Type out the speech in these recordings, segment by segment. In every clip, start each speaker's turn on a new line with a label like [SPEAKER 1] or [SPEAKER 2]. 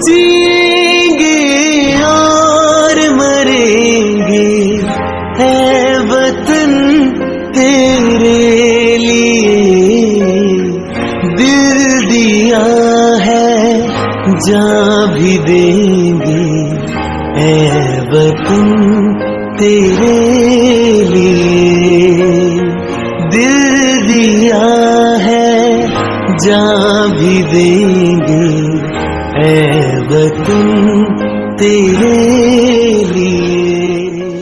[SPEAKER 1] जिएंगे और मरेंगे है वतन तेरे लिए, दिल दिया है जान भी देंगे है वतन तेरे लिए, दिल दिया है जान भी देंगे है वतन तेरे लिए।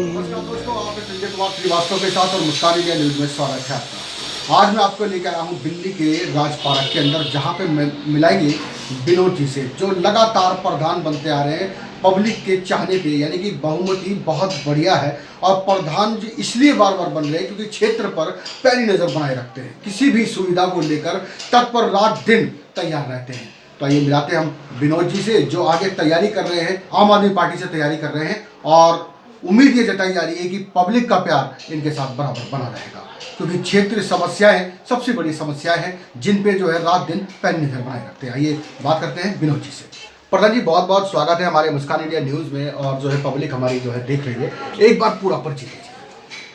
[SPEAKER 2] नमस्कार दोस्तों, आप संजय कुमार श्रीवास्तव के साथ और मुस्कान इंडिया न्यूज में स्वागत है आपका। आज मैं आपको लेकर आया हूँ दिल्ली के राज पार्क के अंदर, जहाँ पे मिलाएंगे विनोद जी से, जो लगातार प्रधान बनते आ रहे हैं पब्लिक के चाहने पे, यानी कि बहुमति बहुत बढ़िया है। और प्रधान जी इसलिए बार बार बन रहे हैं क्योंकि क्षेत्र पर पैनी नज़र बनाए रखते हैं, किसी भी सुविधा को लेकर तत्पर रात दिन तैयार रहते हैं। तो आइए मिलाते हैं हम विनोद जी से, जो आगे तैयारी कर रहे हैं, आम आदमी पार्टी से तैयारी कर रहे हैं, और उम्मीद ये जताई जा रही है कि पब्लिक का प्यार इनके साथ बराबर बना रहेगा, क्योंकि क्षेत्रीय समस्याएं सबसे बड़ी समस्याएं हैं जिन पे जो है रात दिन पैनी नजर बनाए रखते हैं। आइए बात करते हैं विनोद जी से। प्रधान जी, बहुत बहुत स्वागत है हमारे मुस्कान इंडिया न्यूज़ में, और जो है पब्लिक हमारी जो है देख रही है, एक बार पूरा परिचय दीजिए।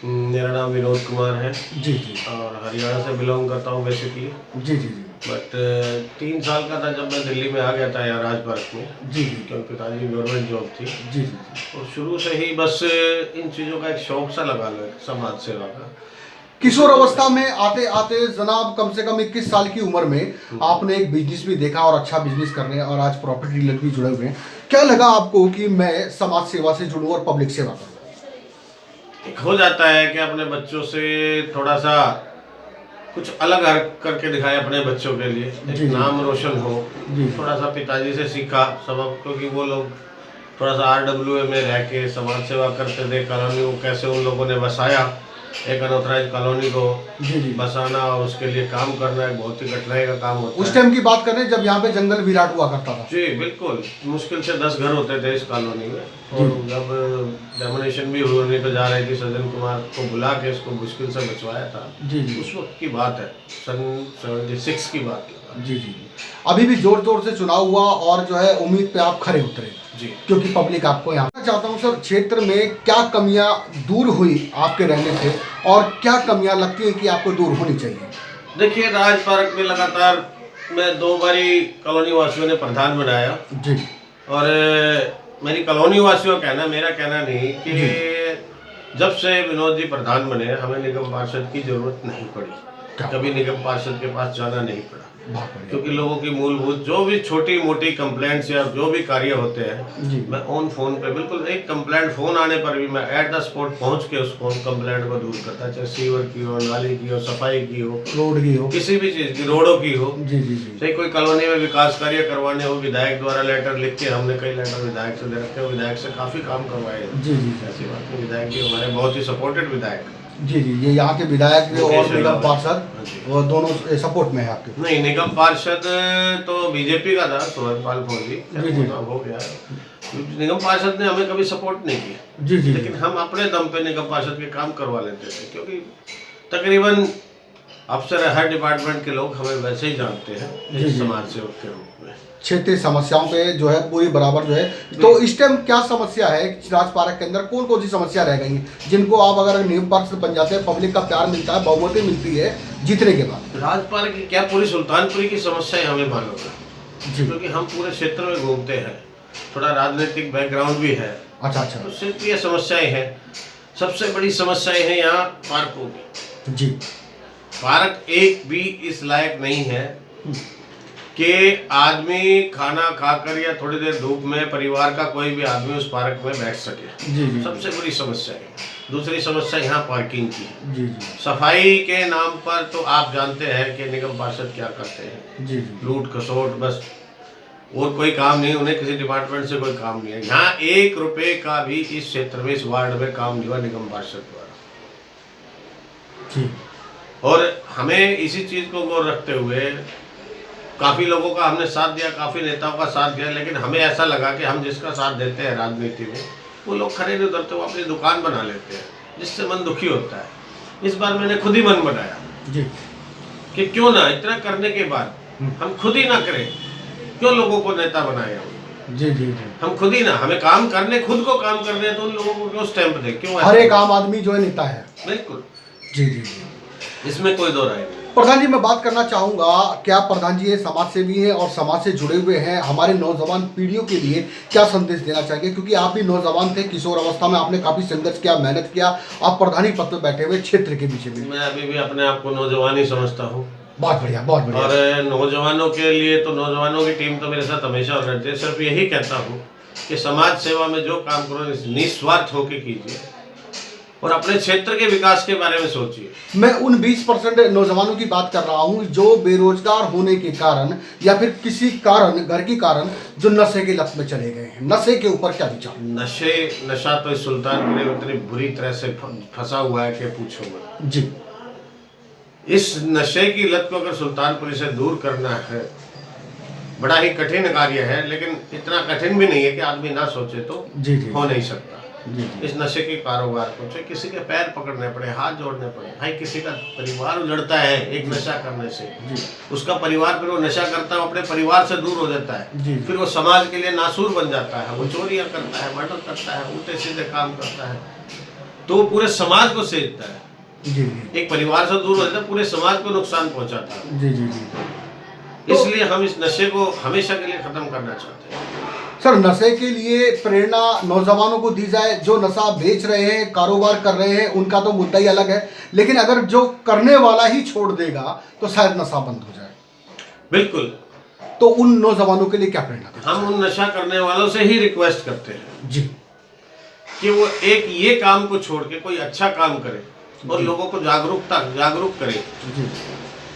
[SPEAKER 3] मेरा नाम विनोद कुमार है
[SPEAKER 2] जी जी,
[SPEAKER 3] और हरियाणा से बिलोंग करता हूँ basically.
[SPEAKER 2] Ji ji ji,
[SPEAKER 3] but 3 साल का था जब मैं दिल्ली में आ गया था यहाँ राज पार्क में।
[SPEAKER 2] जी जी,
[SPEAKER 3] क्योंकि पिताजी गवर्नमेंट जॉब थी।
[SPEAKER 2] जी जी,
[SPEAKER 3] और शुरू से ही बस इन चीज़ों का एक शौक सा लगा लो, समाज सेवा का।
[SPEAKER 2] किशोर अवस्था में आते आते जनाब कम से कम 21 साल की उम्र में आपने एक बिजनेस भी देखा, और अच्छा बिजनेस करने, और आज प्रॉपर्टी डीलर भी जुड़े हुए हैं। क्या लगा आपको कि मैं समाज सेवा से जुड़ूं और पब्लिक सेवा करूं?
[SPEAKER 3] एक हो जाता है कि अपने बच्चों से थोड़ा सा कुछ अलग करके दिखाए अपने बच्चों के लिए, एक नाम रोशन हो। थोड़ा सा पिताजी से सीखा सबक, क्योंकि वो लोग थोड़ा सा RWA में रह के समाज सेवा करते थे। कॉलोनी को कैसे उन लोगों ने बसाया, एक अनऑथराइज कॉलोनी को बसाना और उसके लिए काम करना एक बहुत ही कठिनाई का काम होता है।
[SPEAKER 2] उस टाइम की बात करें जब यहाँ पे जंगल विराट हुआ करता था।
[SPEAKER 3] जी बिल्कुल, मुश्किल से 10 घर होते थे इस कॉलोनी में, और जब डेमोनेशन भी होने पे जा रही थी, सज्जन कुमार को बुला के इसको मुश्किल से बचवाया था।
[SPEAKER 2] जी जी,
[SPEAKER 3] उस वक्त की बात है, सन 76 की बात है।
[SPEAKER 2] जी जी, अभी भी जोर जोर से चुनाव हुआ, और जो है उम्मीद पे आप खरे उतरे
[SPEAKER 3] जी,
[SPEAKER 2] क्योंकि पब्लिक आपको यहाँ चाहता हूँ। सर, क्षेत्र में क्या कमियां दूर हुई आपके रहने से, और क्या कमियां लगती है कि आपको दूर होनी चाहिए?
[SPEAKER 3] देखिए, राज पार्क में लगातार मैं 2 बारी कॉलोनी वासियों ने प्रधान बनाया
[SPEAKER 2] जी,
[SPEAKER 3] और मेरी कॉलोनी वासियों का कहना, मेरा कहना नहीं, कि जब से विनोद जी प्रधान बने हमें निगम पार्षद की जरूरत नहीं पड़ी, कभी निगम पार्षद के पास जाना नहीं पड़ा, क्योंकि लोगों की मूलभूत जो भी छोटी मोटी कंप्लेंट्स या जो भी कार्य होते हैं, मैं ऑन फोन पे बिल्कुल एक कंप्लेंट फोन आने पर भी मैं एट द स्पॉट पहुंच के उस कंप्लेंट को दूर करता, चाहे सीवर की हो, नाली की हो, सफाई की हो,
[SPEAKER 2] रोड की हो,
[SPEAKER 3] किसी भी चीज की, रोडों की हो।
[SPEAKER 2] जी जी जी,
[SPEAKER 3] चाहे कोई कॉलोनी में विकास कार्य करवाने हो, विधायक द्वारा लेटर लिख के, हमने कई लेटर विधायक से दे रखे हो, विधायक से काफी काम करवाए।
[SPEAKER 2] जी जी,
[SPEAKER 3] ऐसी बात नहीं, विधायक जी हमारे बहुत ही सपोर्टेड विधायक।
[SPEAKER 2] जी जी, ये यहाँ के विधायक और निगम पार्षद वो दोनों सपोर्ट में है आपके?
[SPEAKER 3] नहीं, निगम पार्षद तो बीजेपी का था, सुरजपाल फौजी हो गया। निगम पार्षद ने हमें कभी सपोर्ट नहीं किया।
[SPEAKER 2] जी जी,
[SPEAKER 3] लेकिन हम अपने दम पे निगम पार्षद के काम करवा लेते थे, क्योंकि तकरीबन अफसर हर डिपार्टमेंट के लोग हमें वैसे ही जानते हैं एक समाज सेवक के रूप में।
[SPEAKER 2] क्षेत्रीय समस्याओं पे जो है पूरी बराबर जो है। तो इस टाइम क्या समस्या है राज पार्क के अंदर, कौन कौन सी समस्या रह गई हैं जिनको आप अगर नियम पार्षद बन जाते हैं, पब्लिक का प्यार मिलता है, बहुमति मिलती है जीतने के बाद?
[SPEAKER 3] राज पार्क की क्या, पूरी सुल्तानपुरी की समस्याएं हमें मालूम है, क्योंकि हम पूरे क्षेत्र में घूमते हैं, थोड़ा राजनीतिक बैकग्राउंड भी है।
[SPEAKER 2] अच्छा अच्छा,
[SPEAKER 3] तो क्षेत्रीय समस्याएं हैं। सबसे बड़ी समस्याएं हैं यहाँ पार्कों की।
[SPEAKER 2] जी,
[SPEAKER 3] पार्क एक भी इस लायक नहीं है कि आदमी खाना खाकर या थोड़ी देर धूप में परिवार का कोई भी आदमी उस पार्क में बैठ सके।
[SPEAKER 2] जी जी,
[SPEAKER 3] सबसे बड़ी समस्या है। दूसरी समस्या यहाँ पार्किंग की है।
[SPEAKER 2] जी जी,
[SPEAKER 3] सफाई के नाम पर तो आप जानते हैं कि निगम पार्षद क्या करते हैं,
[SPEAKER 2] जी जी,
[SPEAKER 3] लूट खसोट, बस और कोई काम नहीं, उन्हें किसी डिपार्टमेंट से कोई काम नहीं है। यहाँ 1 रुपए का भी इस क्षेत्र में, इस वार्ड में काम नहीं हुआ निगम पार्षद द्वारा। और हमें इसी चीज को गौर रखते हुए काफी लोगों का हमने साथ दिया, काफी नेताओं का साथ दिया, लेकिन हमें ऐसा लगा कि हम जिसका साथ देते हैं राजनीति में, वो लोग खड़े नहीं उतरते, वो अपनी दुकान बना लेते हैं, जिससे मन दुखी होता है। इस बार मैंने खुद ही मन बनाया
[SPEAKER 2] जी,
[SPEAKER 3] कि क्यों ना इतना करने के बाद हम खुद ही ना करें, क्यों लोगों को नेता बनाए हम।
[SPEAKER 2] जी जी जी।
[SPEAKER 3] हम खुद ही ना, हमें काम करने, खुद को काम करने हैं, तो उन लोगों को क्यों स्टैंप दे, क्यों
[SPEAKER 2] हर
[SPEAKER 3] ऐसा?
[SPEAKER 2] एक आम आदमी जो है नेता है।
[SPEAKER 3] बिल्कुल,
[SPEAKER 2] जी जी जी।
[SPEAKER 3] इसमें कोई दो राय नहीं।
[SPEAKER 2] प्रधान जी, मैं बात करना चाहूँगा कि आप प्रधान जी ये समाज सेवी हैं और समाज से जुड़े हुए हैं, हमारे नौजवान पीढ़ियों के लिए क्या संदेश देना चाहिए? क्योंकि आप भी नौजवान थे, किशोर अवस्था में आपने काफ़ी संघर्ष किया, मेहनत किया, आप प्रधानी पद पर बैठे हुए क्षेत्र के पीछे भी।
[SPEAKER 3] मैं अभी भी अपने आप को नौजवान ही समझता हूँ,
[SPEAKER 2] बहुत बढ़िया, बहुत बढ़िया।
[SPEAKER 3] और नौजवानों के लिए तो नौजवानों की टीम तो मेरे साथ हमेशा रहती है। सिर्फ यही कहता हूँ कि समाज सेवा में जो काम करो निस्वार्थ होकर कीजिए और अपने क्षेत्र के विकास के बारे में सोचिए।
[SPEAKER 2] मैं उन 20% नौजवानों की बात कर रहा हूँ जो बेरोजगार होने के कारण या फिर किसी कारण, घर के कारण, जो नशे के लत में चले गए हैं। नशे के ऊपर क्या विचार?
[SPEAKER 3] नशा तो इस सुल्तानपुर में इतनी बुरी तरह से फंसा हुआ है कि पूछो मत।
[SPEAKER 2] जी।
[SPEAKER 3] इस नशे की लत को अगर सुल्तानपुरी से दूर करना है, बड़ा ही कठिन कार्य है, लेकिन इतना कठिन भी नहीं है कि आदमी ना सोचे तो
[SPEAKER 2] जी जी।
[SPEAKER 3] हो नहीं सकता।
[SPEAKER 2] जी जी।
[SPEAKER 3] इस नशे के कारोबार को चाहे किसी के पैर पकड़ने पड़े, हाथ जोड़ने पड़े, भाई किसी का परिवार उजड़ता है एक नशा करने से,
[SPEAKER 2] जी
[SPEAKER 3] उसका परिवार, फिर वो नशा करता है, अपने परिवार से दूर हो जाता है,
[SPEAKER 2] जी।
[SPEAKER 3] फिर वो समाज के लिए नासूर बन जाता है, वो चोरियां करता है, मर्डर करता है, उल्टे सीधे काम करता है, तो वो पूरे समाज को सेधता है।
[SPEAKER 2] जी जी।
[SPEAKER 3] एक परिवार से दूर हो जाता है, पूरे समाज को नुकसान पहुंचाता है।
[SPEAKER 2] जी जी जी।
[SPEAKER 3] इसलिए हम इस नशे को हमेशा के लिए खत्म करना चाहते हैं।
[SPEAKER 2] सर, नशे के लिए प्रेरणा नौजवानों को दी जाए। जो नशा बेच रहे हैं, कारोबार कर रहे हैं, उनका तो मुद्दा ही अलग है, लेकिन अगर जो करने वाला ही छोड़ देगा तो शायद नशा बंद हो जाए।
[SPEAKER 3] बिल्कुल।
[SPEAKER 2] तो उन नौजवानों के लिए क्या प्रेरणा दें?
[SPEAKER 3] हम उन नशा करने वालों से ही रिक्वेस्ट करते हैं
[SPEAKER 2] जी।
[SPEAKER 3] कि वो एक ये काम को छोड़ के कोई अच्छा काम करे और लोगों को जागरूक करे।
[SPEAKER 2] जी।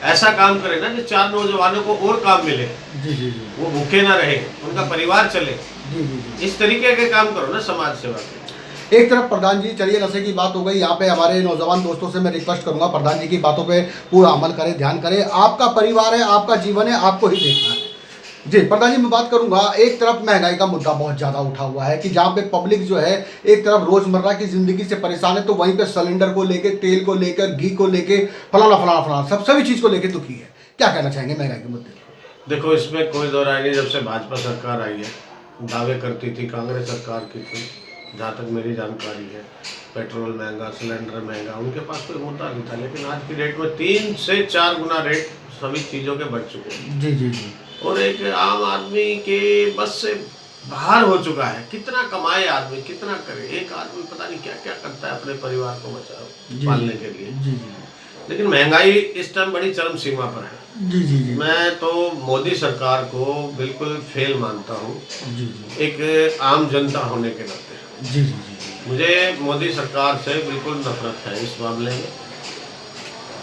[SPEAKER 3] ऐसा काम करे ना कि 4 नौजवानों को और काम मिले,
[SPEAKER 2] जी जी जी।
[SPEAKER 3] वो भूखे ना रहे, उनका परिवार चले।
[SPEAKER 2] जी जी जी।
[SPEAKER 3] इस तरीके के काम करो ना समाज सेवा के।
[SPEAKER 2] एक तरफ प्रधान जी, चलिए नशे की बात हो गई, यहाँ पे हमारे नौजवान दोस्तों से मैं रिक्वेस्ट करूंगा प्रधान जी की बातों पे पूरा अमल करें, ध्यान करें। आपका परिवार है, आपका जीवन है, आपको ही देखना है। जी प्रधान जी, मैं बात करूंगा, एक तरफ महंगाई का मुद्दा बहुत ज़्यादा उठा हुआ है कि जहाँ पे पब्लिक जो है एक तरफ रोज़मर्रा की ज़िंदगी से परेशान है, तो वहीं पे सिलेंडर को लेके, तेल को लेकर, घी को लेके, फलाना फलाना फलाना सभी चीज़ को लेके दुखी है। क्या कहना चाहेंगे महंगाई के मुद्दे पर?
[SPEAKER 3] देखो, इसमें कोई दो राय नहीं। जब से भाजपा सरकार आई है, दावे करती थी कांग्रेस सरकार की थी, जहाँ तक मेरी जानकारी है, पेट्रोल महंगा, सिलेंडर महंगा, उनके पास कोई मुद्दा नहीं था। लेकिन आज की डेट में 3 से 4 गुना रेट सभी चीज़ों के बढ़ चुके हैं।
[SPEAKER 2] जी जी जी।
[SPEAKER 3] और एक आम आदमी के बस से बाहर हो चुका है। कितना कमाए आदमी, कितना करे? एक आदमी पता नहीं क्या क्या करता है अपने परिवार को पालने के लिए।
[SPEAKER 2] जी जी।
[SPEAKER 3] लेकिन महंगाई इस टाइम बड़ी चरम सीमा पर है।
[SPEAKER 2] जी जी जी।
[SPEAKER 3] मैं तो मोदी सरकार को बिल्कुल फेल मानता हूँ,
[SPEAKER 2] जी जी।
[SPEAKER 3] एक आम जनता होने के नाते।
[SPEAKER 2] जी जी जी।
[SPEAKER 3] मुझे मोदी सरकार से बिल्कुल नफरत है इस मामले में,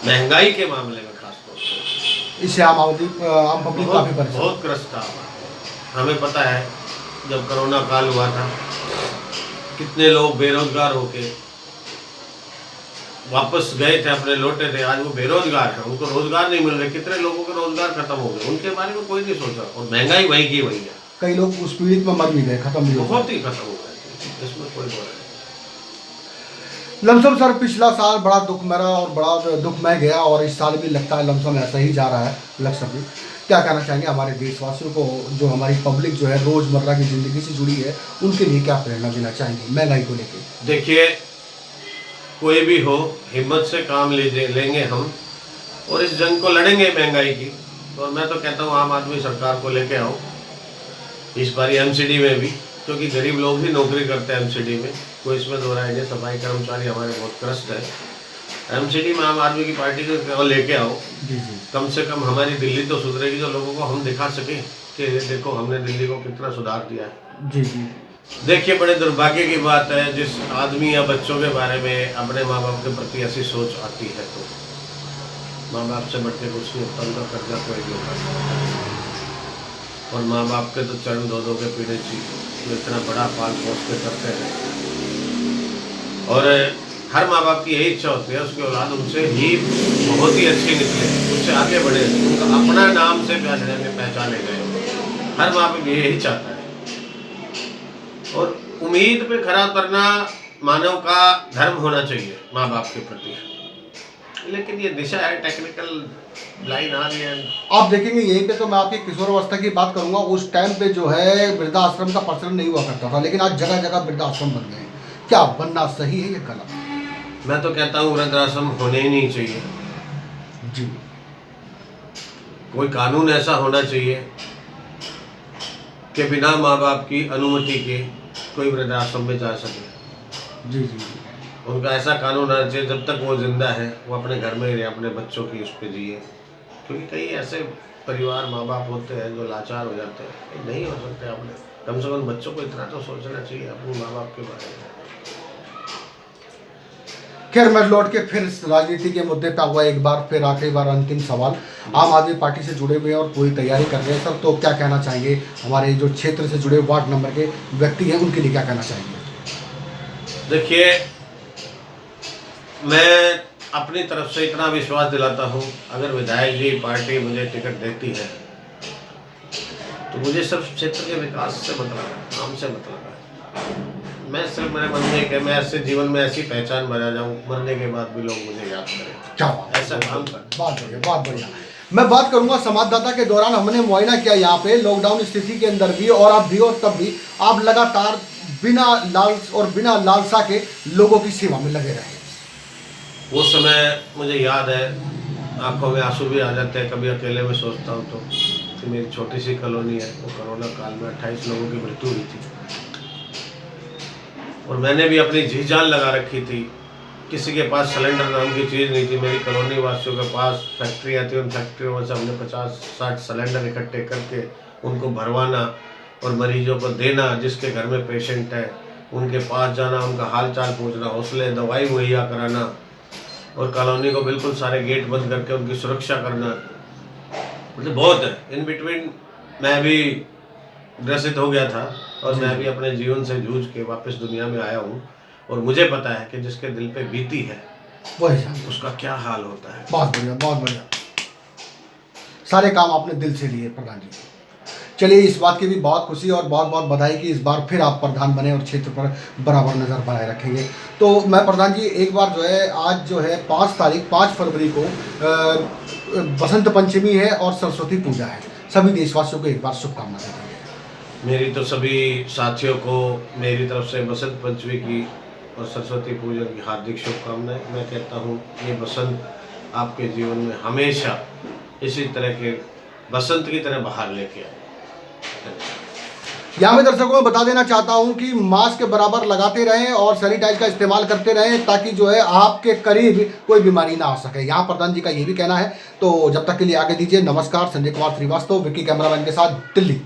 [SPEAKER 3] महंगाई के मामले में खासतौर से।
[SPEAKER 2] इससे आम पब्लिक काफ़ी परेशान।
[SPEAKER 3] बहुत ग्रस्त था। हमें पता है जब कोरोना काल हुआ था, कितने लोग बेरोजगार होके वापस गए थे, अपने लौटे थे। आज वो बेरोजगार है, उनको रोजगार नहीं मिल रहे। कितने लोगों के रोजगार खत्म हो गए, उनके बारे में कोई नहीं सोचा। और महंगाई वही की वही है।
[SPEAKER 2] कई लोग उस पीड़ित में मर भी गए, खत्म भी हो गए।
[SPEAKER 3] बहुत ही खत्म हो गए, इसमें कोई बोल नहीं।
[SPEAKER 2] लमसम सर, पिछला साल बड़ा दुख मेरा और बड़ा दुखमय गया, और इस साल भी लगता है लमसम ऐसा ही जा रहा है। लक्ष्य भी क्या कहना चाहेंगे हमारे देशवासियों को, जो हमारी पब्लिक जो है रोज़मर्रा की ज़िंदगी से जुड़ी है, उनके लिए क्या प्रेरणा देना चाहेंगे महंगाई को लेकर?
[SPEAKER 3] देखिए, कोई भी हो, हिम्मत से काम लेंगे हम और इस जंग को लड़ेंगे महंगाई की। और मैं तो कहता हूँ आम आदमी सरकार को लेके आओ इस बारी एमसीडी में भी, क्योंकि गरीब लोग ही नौकरी करते हैं एमसीडी में, कोई इसमें दो राय नहीं। सफाई कर्मचारी हमारे बहुत त्रस्त है। एमसीडी में आम आदमी की पार्टी को लेके आओ।
[SPEAKER 2] जी जी।
[SPEAKER 3] कम से कम हमारी दिल्ली तो सुधरेगी, जो लोगों को हम दिखा सकें कि देखो हमने दिल्ली को कितना सुधार दिया है।
[SPEAKER 2] जी जी।
[SPEAKER 3] देखिए, बड़े दुर्भाग्य की बात है जिस आदमी या बच्चों के बारे में अपने माँ बाप के प्रति ऐसी सोच आती है, तो माँ बाप से बढ़ के कुछ नहीं होता, उनका कर्जा कोई नहीं होता। और माँ बाप के तो चरण दो के पीड़े चाहिए, जो इतना बड़ा पाल पोस के करते हैं। और हर माँ बाप की यही इच्छा होती है उसकी औलाद उनसे ही बहुत ही अच्छी निकले, उससे आगे बढ़े, उनका अपना नाम से पहचाने गए। हर माँ बाप यही चाहता है। और उम्मीद पे खरा उतरना मानव का धर्म होना चाहिए माँ बाप के प्रति। लेकिन ये दिशा है, टेक्निकल लाइन आ रही है।
[SPEAKER 2] आप देखेंगे यहीं पे तो मैं आपकी किशोरावस्था की बात करूंगा, उस टाइम पे जो है वृद्धाश्रम का प्रचलन नहीं हुआ करता था, लेकिन आज जगह जगह वृद्धाश्रम बन गए हैं। क्या बनना सही है या गलत?
[SPEAKER 3] मैं तो कहता हूँ वृद्धाश्रम होने ही नहीं चाहिए।
[SPEAKER 2] जी
[SPEAKER 3] कोई कानून ऐसा होना चाहिए कि बिना माँ बाप की अनुमति के कोई वृद्धाश्रम में जा सके।
[SPEAKER 2] जी जी
[SPEAKER 3] उनका ऐसा कानून आना चाहिए, जब तक वो जिंदा है वो अपने घर में रहे, अपने बच्चों की उस पर जिए। क्योंकि कई ऐसे परिवार माँ बाप होते हैं जो लाचार हो जाते हैं, नहीं हो सकते। आपने कम से कम बच्चों को इतना तो सोचना चाहिए अपने माँ बाप के बारे में।
[SPEAKER 2] खैर, मैं लौट के फिर इस राजनीति के मुद्दे पर हुआ एक बार फिर आखिरी बार अंतिम सवाल। आम आदमी पार्टी से जुड़े हुए हैं और पूरी तैयारी कर रहे हैं सर, तो क्या कहना चाहेंगे हमारे जो क्षेत्र से जुड़े वार्ड नंबर के व्यक्ति हैं उनके लिए क्या कहना चाहेंगे?
[SPEAKER 3] देखिए, मैं अपनी तरफ से इतना विश्वास दिलाता हूँ, अगर विधायक जी पार्टी मुझे टिकट देती है तो मुझे सिर्फ क्षेत्र के विकास से मतलब है, नाम से मतलब है। मैं सिर्फ मेरे मन में कि मैं ऐसे जीवन में ऐसी पहचान बना जाऊँ, मरने के बाद भी लोग मुझे याद करें।
[SPEAKER 2] क्या बात,
[SPEAKER 3] ऐसा काम कर।
[SPEAKER 2] बहुत बढ़िया, बहुत बढ़िया। मैं बात करूंगा संवाददाता के दौरान हमने मुआयना किया यहाँ पे लॉकडाउन स्थिति के अंदर भी, और अब भी और तब भी आप लगातार बिना लालसा के लोगों की सेवा में लगे रहे।
[SPEAKER 3] वो समय मुझे याद है, आंखों में आंसू भी आ जाते हैं कभी अकेले में सोचता हूँ तो, कि मेरी छोटी सी कॉलोनी है, वो कोरोना काल में 28 लोगों की मृत्यु हुई थी और मैंने भी अपनी जी जान लगा रखी थी। किसी के पास सिलेंडर नाम की चीज़ नहीं थी। मेरी कॉलोनी वासियों के पास फैक्ट्रियाँ थी, उन फैक्ट्रियों में से हमने 50-60 सिलेंडर इकट्ठे करके उनको भरवाना और मरीजों को देना। जिसके घर में पेशेंट है उनके पास जाना, उनका हाल चाल पूछना, हौसले दवाई मुहैया कराना और कॉलोनी को बिल्कुल सारे गेट बंद करके उनकी सुरक्षा करना। मतलब बहुत है। इन बिटवीन मैं भी ग्रसित हो गया था और मैं भी अपने जीवन से जूझ के वापस दुनिया में आया हूँ और मुझे पता है कि जिसके दिल पे बीती है
[SPEAKER 2] वही
[SPEAKER 3] उसका क्या हाल होता है।
[SPEAKER 2] बहुत बढ़िया, बहुत बढ़िया। सारे काम आपने दिल से लिए प्रधान जी। चलिए, इस बात की भी बहुत खुशी और बहुत बहुत बधाई कि इस बार फिर आप प्रधान बने और क्षेत्र पर बराबर नज़र बनाए रखेंगे। तो मैं प्रधान जी एक बार जो है आज जो है 5 फरवरी को बसंत पंचमी है और सरस्वती पूजा है। सभी देशवासियों को एक बार शुभकामनाएं देंगे।
[SPEAKER 3] मेरी तो सभी साथियों को मेरी तरफ से बसंत पंचमी की और सरस्वती पूजा की हार्दिक शुभकामनाएं। मैं कहता हूँ ये बसंत आपके जीवन में हमेशा इसी तरह के बसंत की तरह बाहर लेके आए।
[SPEAKER 2] यहाँ मैं दर्शकों को बता देना चाहता हूँ कि मास्क बराबर लगाते रहें और सैनिटाइज का इस्तेमाल करते रहें ताकि जो है आपके करीब कोई बीमारी ना आ सके। यहाँ प्रधान जी का ये भी कहना है। तो जब तक के लिए आगे दीजिए। नमस्कार। संजय कुमार श्रीवास्तव, विक्की कैमरामैन के साथ, दिल्ली।